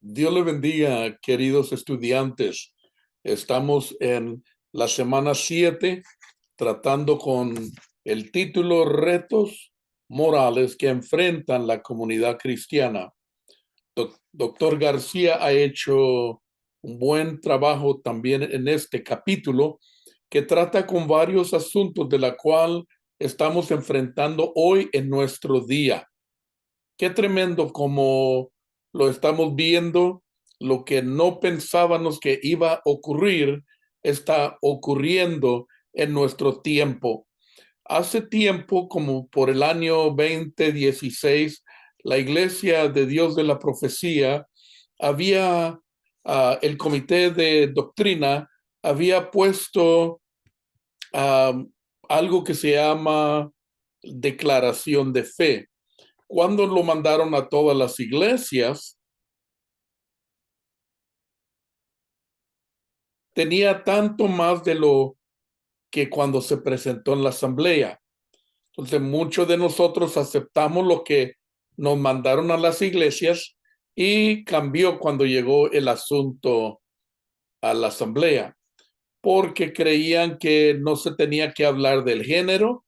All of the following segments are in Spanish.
Dios le bendiga, queridos estudiantes. Estamos en la semana 7, tratando con el título Retos morales que enfrentan la comunidad cristiana. Doctor García ha hecho un buen trabajo también en este capítulo que trata con varios asuntos de la cual estamos enfrentando hoy en nuestro día. Qué tremendo como lo estamos viendo, lo que no pensábamos que iba a ocurrir está ocurriendo en nuestro tiempo. Hace tiempo, como por el año 2016, la Iglesia de Dios de la Profecía había, el Comité de Doctrina había puesto algo que se llama declaración de fe. Cuando lo mandaron a todas las iglesias, tenía tanto más de lo que cuando se presentó en la asamblea. Entonces, muchos de nosotros aceptamos lo que nos mandaron a las iglesias y cambió cuando llegó el asunto a la asamblea, porque creían que no se tenía que hablar del género,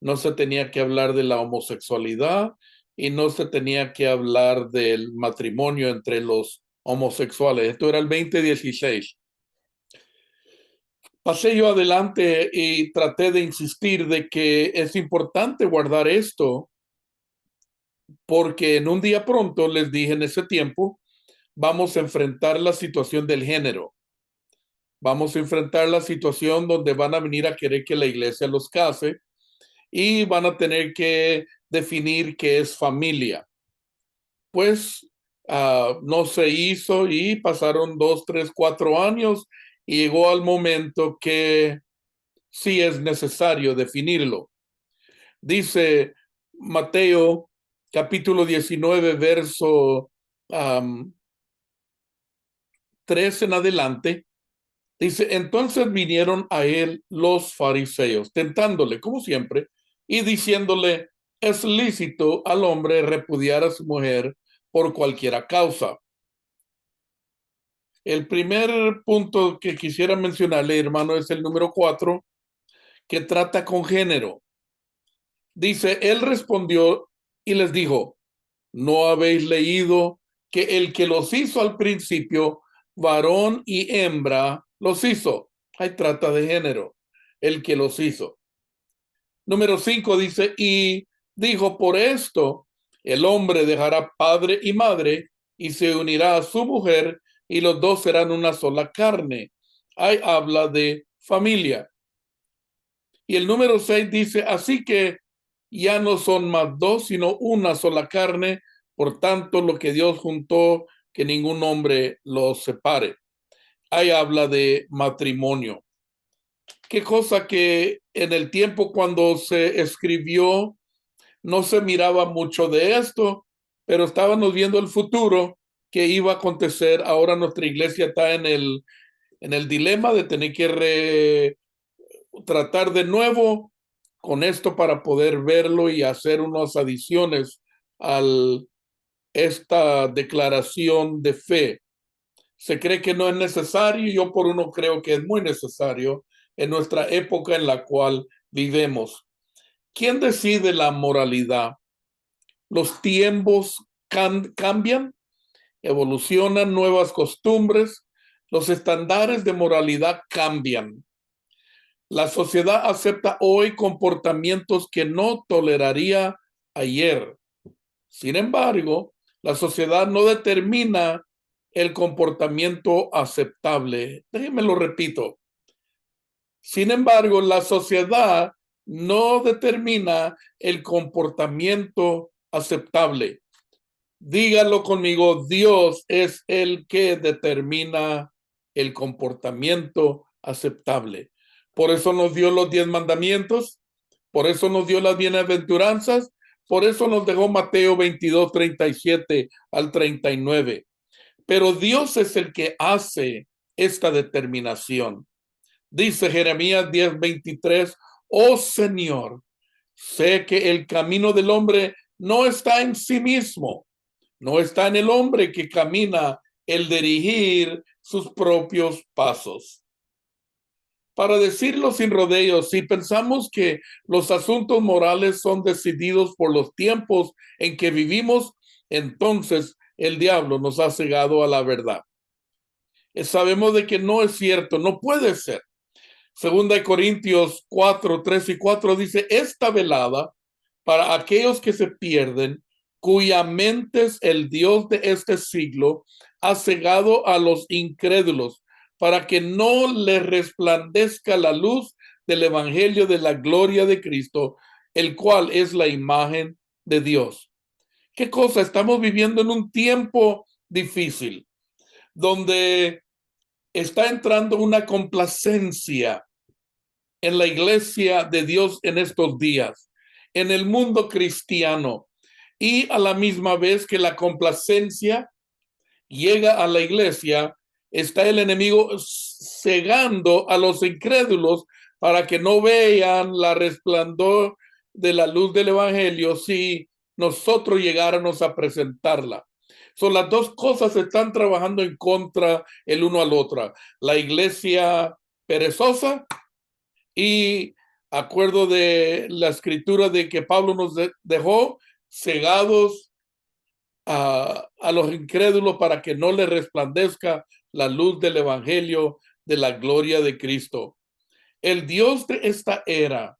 no se tenía que hablar de la homosexualidad y no se tenía que hablar del matrimonio entre los homosexuales. Esto era el 2016. Pasé yo adelante y traté de insistir de que es importante guardar esto porque en un día pronto, les dije en ese tiempo, vamos a enfrentar la situación del género. Vamos a enfrentar la situación donde van a venir a querer que la iglesia los case y van a tener que definir qué es familia. Pues no se hizo y pasaron 2, 3, 4 años y llegó al momento que sí es necesario definirlo. Dice Mateo capítulo 19, verso 3 en adelante. Dice, entonces vinieron a él los fariseos, tentándole como siempre y diciéndole, es lícito al hombre repudiar a su mujer por cualquiera causa. El primer punto que quisiera mencionarle, hermano, es el número 4, que trata con género. Dice, él respondió y les dijo, ¿no habéis leído que el que los hizo al principio, varón y hembra, los hizo? Hay trata de género, el que los hizo. Número 5 dice, y dijo, por esto el hombre dejará padre y madre y se unirá a su mujer y los dos serán una sola carne. Ahí habla de familia. Y el número 6 dice, así que ya no son más dos, sino una sola carne. Por tanto, lo que Dios juntó, que ningún hombre los separe. Ahí habla de matrimonio. Qué cosa que en el tiempo cuando se escribió no se miraba mucho de esto, pero estábamos viendo el futuro que iba a acontecer. Ahora nuestra iglesia está en el dilema de tener que tratar de nuevo con esto para poder verlo y hacer unas adiciones a esta declaración de fe. Se cree que no es necesario, yo por uno creo que es muy necesario en nuestra época en la cual vivimos. ¿Quién decide la moralidad? Los tiempos cambian, evolucionan nuevas costumbres, los estándares de moralidad cambian. La sociedad acepta hoy comportamientos que no toleraría ayer. Sin embargo, la sociedad no determina el comportamiento aceptable. Déjenme lo repito. Sin embargo, la sociedad no determina el comportamiento aceptable. Dígalo conmigo, Dios es el que determina el comportamiento aceptable. Por eso nos dio los 10 mandamientos, por eso nos dio las bienaventuranzas, por eso nos dejó Mateo 22, 37 al 39. Pero Dios es el que hace esta determinación. Dice Jeremías 10, 23, oh Señor, sé que el camino del hombre no está en sí mismo, no está en el hombre que camina el dirigir sus propios pasos. Para decirlo sin rodeos, si pensamos que los asuntos morales son decididos por los tiempos en que vivimos, entonces el diablo nos ha cegado a la verdad. Sabemos de que no es cierto, no puede ser. Segunda de Corintios 4, 3 y 4 dice, esta velada para aquellos que se pierden, cuya mente es el Dios de este siglo, ha cegado a los incrédulos para que no les resplandezca la luz del evangelio de la gloria de Cristo, el cual es la imagen de Dios. ¿Qué cosa? Estamos viviendo en un tiempo difícil, donde está entrando una complacencia en la iglesia de Dios en estos días, en el mundo cristiano, y a la misma vez que la complacencia llega a la iglesia, está el enemigo cegando a los incrédulos para que no vean la resplandor de la luz del evangelio si nosotros llegáramos a presentarla. Son las dos cosas están trabajando en contra el uno al otro. La iglesia perezosa y acuerdo de la escritura de que Pablo nos dejó cegados a los incrédulos para que no les resplandezca la luz del evangelio de la gloria de Cristo. El Dios de esta era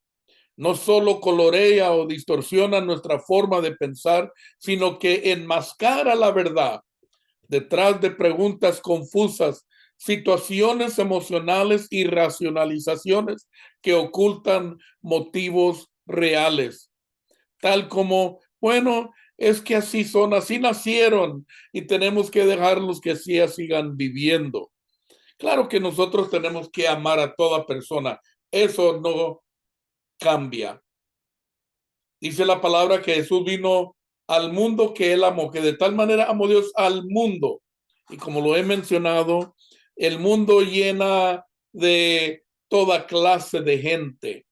no solo colorea o distorsiona nuestra forma de pensar, sino que enmascara la verdad detrás de preguntas confusas, situaciones emocionales y racionalizaciones que ocultan motivos reales, tal como, bueno, es que así son, así nacieron y tenemos que dejarlos que así sigan viviendo. Claro que nosotros tenemos que amar a toda persona, eso no cambia. Dice la palabra que Jesús vino al mundo que él amó, que de tal manera amó Dios al mundo. Y como lo he mencionado, el mundo llena de toda clase de gente,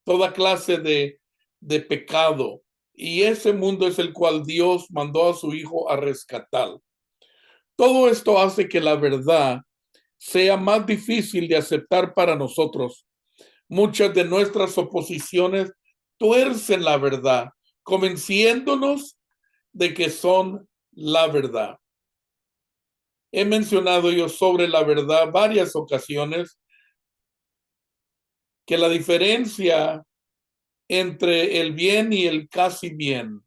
toda clase de pecado. Y ese mundo es el cual Dios mandó a su Hijo a rescatar. Todo esto hace que la verdad sea más difícil de aceptar para nosotros. Muchas de nuestras oposiciones tuercen la verdad, convenciéndonos de que son la verdad. He mencionado yo sobre la verdad varias ocasiones que la diferencia entre el bien y el casi bien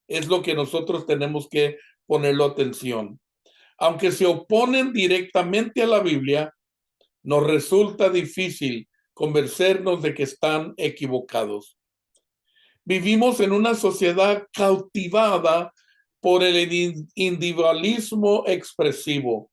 es lo que nosotros tenemos que ponerlo atención. Aunque se oponen directamente a la Biblia, nos resulta difícil convencernos de que están equivocados. Vivimos en una sociedad cautivada por el individualismo expresivo.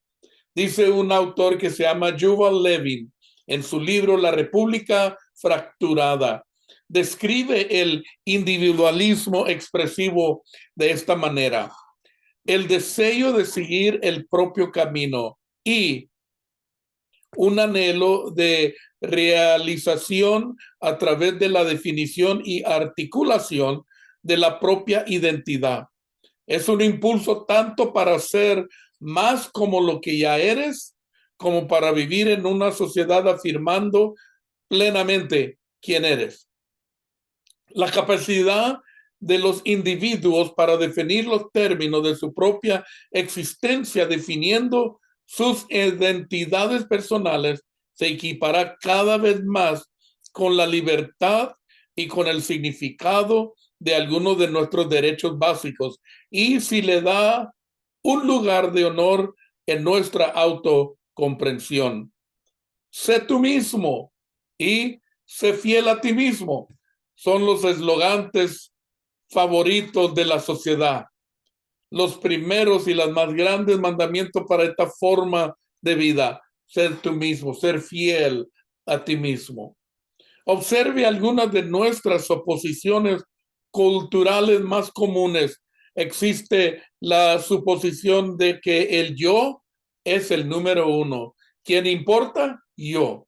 Dice un autor que se llama Yuval Levin en su libro La República Fracturada. Describe el individualismo expresivo de esta manera: el deseo de seguir el propio camino y un anhelo de realización a través de la definición y articulación de la propia identidad. Es un impulso tanto para ser más como lo que ya eres, como para vivir en una sociedad afirmando plenamente quién eres. La capacidad de los individuos para definir los términos de su propia existencia, definiendo sus identidades personales, se equipará cada vez más con la libertad y con el significado de algunos de nuestros derechos básicos, y si le da un lugar de honor en nuestra autocomprensión. Sé tú mismo y sé fiel a ti mismo. Son los eslogantes favoritos de la sociedad. Los primeros y los más grandes mandamientos para esta forma de vida: ser tú mismo, ser fiel a ti mismo. Observe algunas de nuestras oposiciones culturales más comunes. Existe la suposición de que el yo es el número uno. ¿Quién importa? Yo.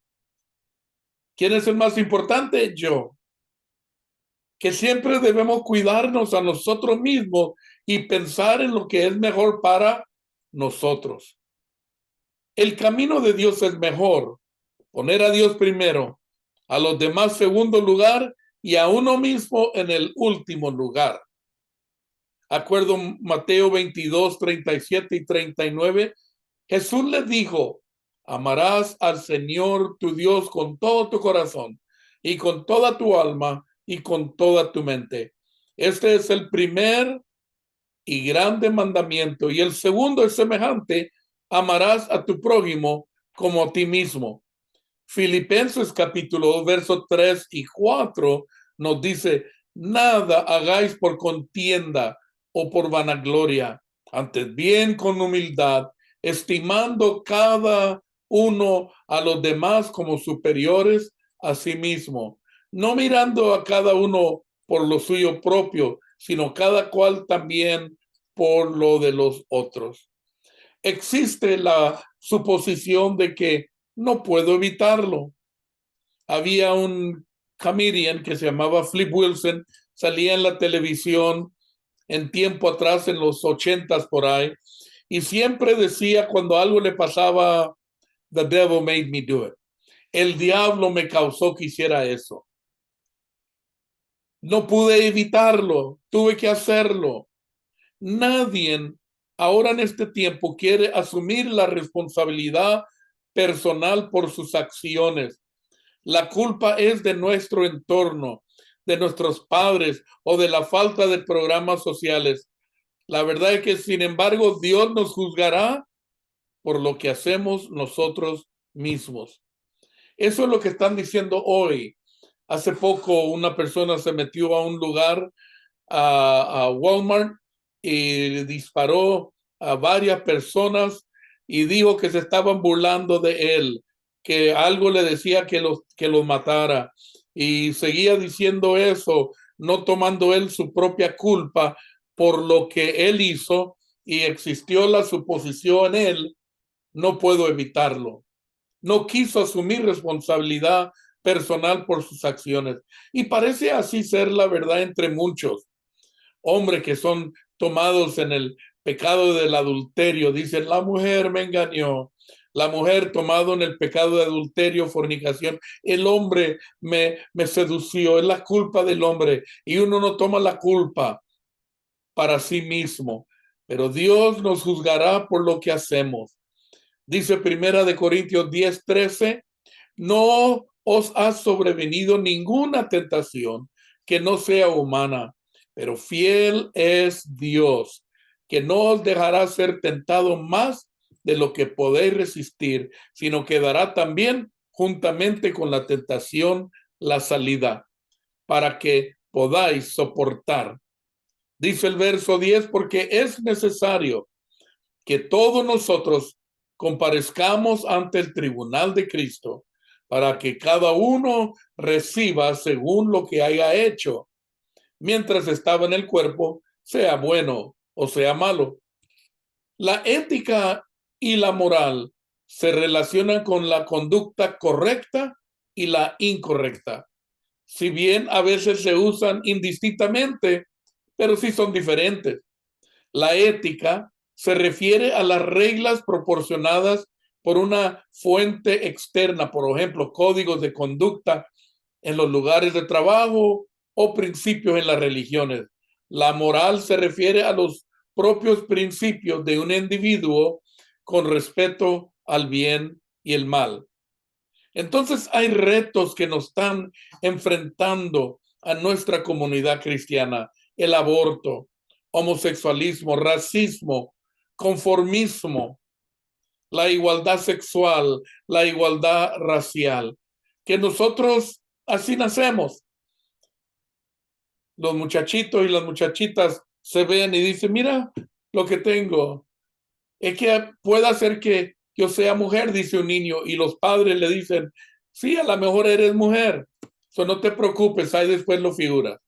¿Quién es el más importante? Yo. Que siempre debemos cuidarnos a nosotros mismos y pensar en lo que es mejor para nosotros. El camino de Dios es mejor. Poner a Dios primero, a los demás segundo lugar y a uno mismo en el último lugar. Acuerdo Mateo 22, 37 y 39. Jesús les dijo, amarás al Señor tu Dios con todo tu corazón y con toda tu alma y con toda tu mente. Este es el primer y grande mandamiento. Y el segundo es semejante, amarás a tu prójimo como a ti mismo. Filipenses capítulo 2, versos 3 y 4 nos dice, nada hagáis por contienda o por vanagloria, antes bien con humildad, estimando cada uno a los demás como superiores a sí mismo, no mirando a cada uno por lo suyo propio, sino cada cual también por lo de los otros. Existe la suposición de que no puedo evitarlo. Había un comedian que se llamaba Flip Wilson, salía en la televisión en tiempo atrás, en los 80s por ahí, y siempre decía cuando algo le pasaba, the devil made me do it. El diablo me causó que hiciera eso. No pude evitarlo, tuve que hacerlo. Nadie ahora en este tiempo quiere asumir la responsabilidad personal por sus acciones. La culpa es de nuestro entorno, de nuestros padres o de la falta de programas sociales. La verdad es que, sin embargo, Dios nos juzgará por lo que hacemos nosotros mismos. Eso es lo que están diciendo hoy. Hace poco una persona se metió a un lugar, a Walmart, y disparó a varias personas y dijo que se estaban burlando de él, que algo le decía que los matara, y seguía diciendo eso, no tomando él su propia culpa por lo que él hizo, y existió la suposición en él, no puedo evitarlo. No quiso asumir responsabilidad personal por sus acciones. Y parece así ser la verdad entre muchos hombres que son tomados en el pecado del adulterio. Dicen, la mujer me engañó. La mujer tomado en el pecado de adulterio, fornicación. El hombre me sedució. Es la culpa del hombre. Y uno no toma la culpa para sí mismo. Pero Dios nos juzgará por lo que hacemos. Dice Primera de Corintios 10, 13, no os ha sobrevenido ninguna tentación que no sea humana, pero fiel es Dios, que no os dejará ser tentado más de lo que podéis resistir, sino que dará también juntamente con la tentación la salida, para que podáis soportar. Dice el verso 10, porque es necesario que todos nosotros comparezcamos ante el tribunal de Cristo para que cada uno reciba según lo que haya hecho, mientras estaba en el cuerpo, sea bueno o sea malo. La ética y la moral se relacionan con la conducta correcta y la incorrecta. Si bien a veces se usan indistintamente, pero sí son diferentes. La ética se refiere a las reglas proporcionadas por una fuente externa, por ejemplo, códigos de conducta en los lugares de trabajo o principios en las religiones. La moral se refiere a los propios principios de un individuo con respeto al bien y el mal. Entonces hay retos que nos están enfrentando a nuestra comunidad cristiana: el aborto, homosexualismo, racismo, conformismo, la igualdad sexual, la igualdad racial, que nosotros así nacemos. Los muchachitos y las muchachitas se ven y dicen, mira lo que tengo. Es que puede ser que yo sea mujer, dice un niño, y los padres le dicen, sí, a lo mejor eres mujer. So, no te preocupes, ahí después lo figuras.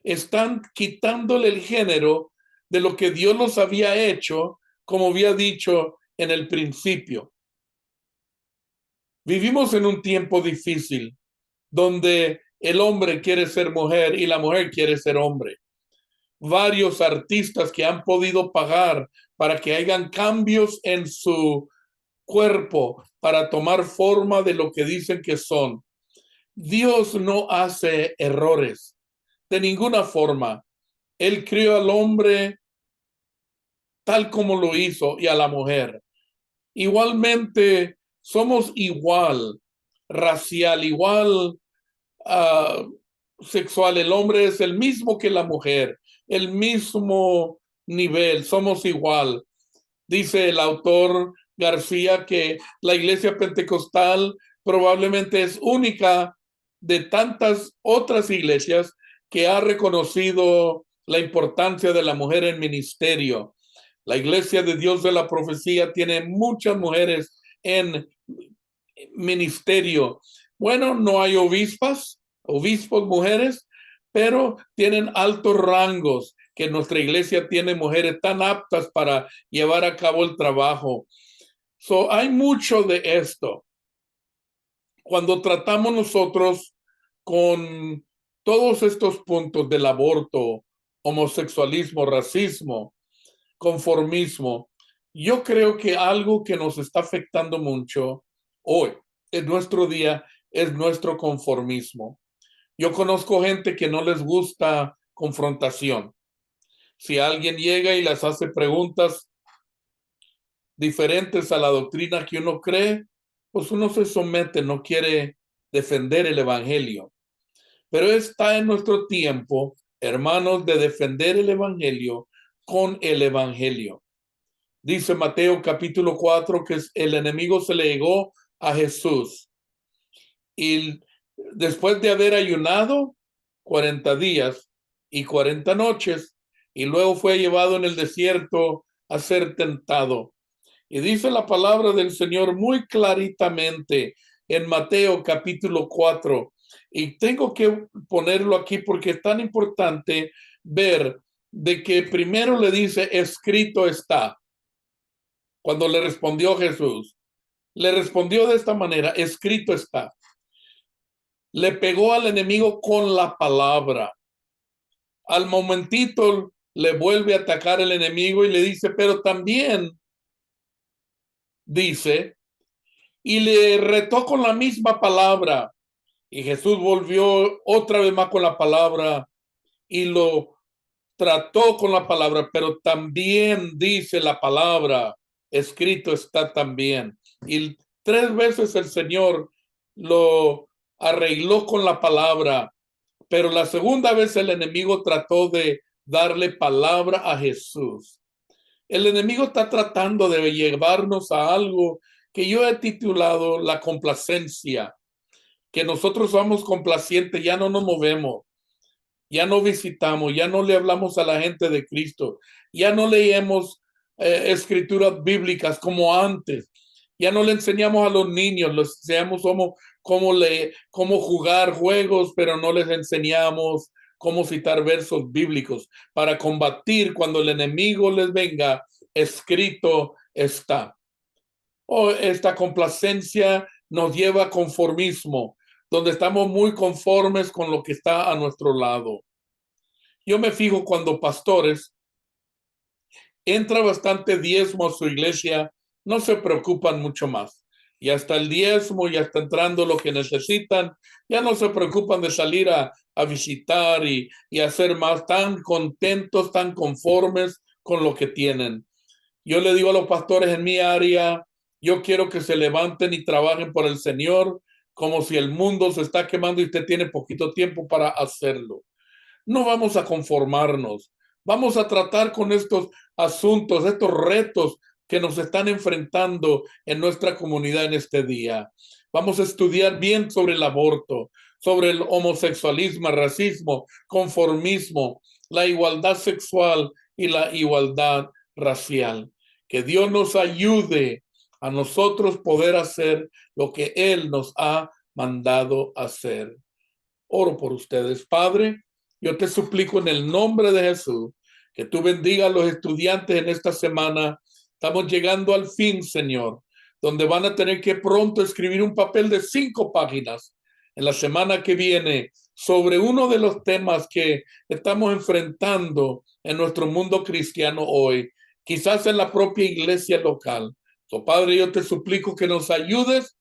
Están quitándole el género de lo que Dios los había hecho, como había dicho en el principio. Vivimos en un tiempo difícil, donde el hombre quiere ser mujer y la mujer quiere ser hombre. varios artistas que han podido pagar para que hagan cambios en su cuerpo para tomar forma de lo que dicen que son. Dios no hace errores de ninguna forma. Él creó al hombre tal como lo hizo y a la mujer. Igualmente, somos igual, racial, igual sexual. El hombre es el mismo que la mujer, el mismo nivel, somos igual. Dice el autor García que la iglesia pentecostal probablemente es única de tantas otras iglesias que ha reconocido la importancia de la mujer en ministerio. La iglesia de Dios de la profecía tiene muchas mujeres en ministerio. Bueno, no hay obispos mujeres, pero tienen altos rangos, que nuestra iglesia tiene mujeres tan aptas para llevar a cabo el trabajo. Hay mucho de esto. Cuando tratamos nosotros con todos estos puntos del aborto, homosexualismo, racismo, conformismo, yo creo que algo que nos está afectando mucho hoy, en nuestro día, es nuestro conformismo. Yo conozco gente que no les gusta confrontación. Si alguien llega y les hace preguntas diferentes a la doctrina que uno cree, pues uno se somete, no quiere defender el evangelio. Pero está en nuestro tiempo, hermanos, de defender el evangelio con el evangelio. Dice Mateo capítulo 4 que el enemigo se le llegó a Jesús y después de haber ayunado 40 días y 40 noches, y luego fue llevado en el desierto a ser tentado. Y dice la palabra del Señor muy claritamente en Mateo capítulo 4. Y tengo que ponerlo aquí porque es tan importante ver de que primero le dice, escrito está. Cuando le respondió Jesús, le respondió de esta manera, escrito está. Le pegó al enemigo con la palabra. Al momentito le vuelve a atacar el enemigo y le dice, pero también dice, y le retó con la misma palabra. Y Jesús volvió otra vez más con la palabra y lo trató con la palabra, pero también dice la palabra, escrito está también. Y 3 veces el Señor lo arregló con la palabra, pero la segunda vez el enemigo trató de darle palabra a Jesús. El enemigo está tratando de llevarnos a algo que yo he titulado la complacencia, que nosotros somos complacientes, ya no nos movemos, ya no visitamos, ya no le hablamos a la gente de Cristo, ya no leemos escrituras bíblicas como antes, ya no le enseñamos a los niños, les enseñamos cómo jugar juegos, pero no les enseñamos cómo citar versos bíblicos para combatir cuando el enemigo les venga, escrito está. Esta complacencia nos lleva a conformismo, donde estamos muy conformes con lo que está a nuestro lado. Yo me fijo cuando pastores entra bastante diezmo a su iglesia, no se preocupan mucho más. Y hasta el diezmo, ya está entrando lo que necesitan, ya no se preocupan de salir a visitar y hacer más, tan contentos, tan conformes con lo que tienen. Yo le digo a los pastores en mi área, yo quiero que se levanten y trabajen por el Señor, como si el mundo se está quemando y usted tiene poquito tiempo para hacerlo. No vamos a conformarnos. Vamos a tratar con estos asuntos, estos retos que nos están enfrentando en nuestra comunidad en este día. Vamos a estudiar bien sobre el aborto, sobre el homosexualismo, el racismo, conformismo, la igualdad sexual y la igualdad racial. Que Dios nos ayude a nosotros poder hacer lo que Él nos ha mandado hacer. Oro por ustedes, Padre. Yo te suplico en el nombre de Jesús que tú bendigas a los estudiantes en esta semana. Estamos llegando al fin, Señor, donde van a tener que pronto escribir un papel de 5 páginas en la semana que viene sobre uno de los temas que estamos enfrentando en nuestro mundo cristiano hoy, quizás en la propia iglesia local. So, Padre, yo te suplico que nos ayudes,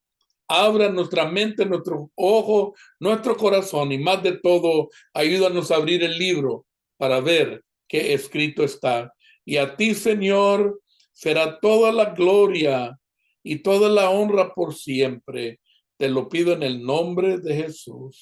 abra nuestra mente, nuestro ojo, nuestro corazón y más de todo, ayúdanos a abrir el libro para ver qué escrito está. Y a ti, Señor, será toda la gloria y toda la honra por siempre. Te lo pido en el nombre de Jesús.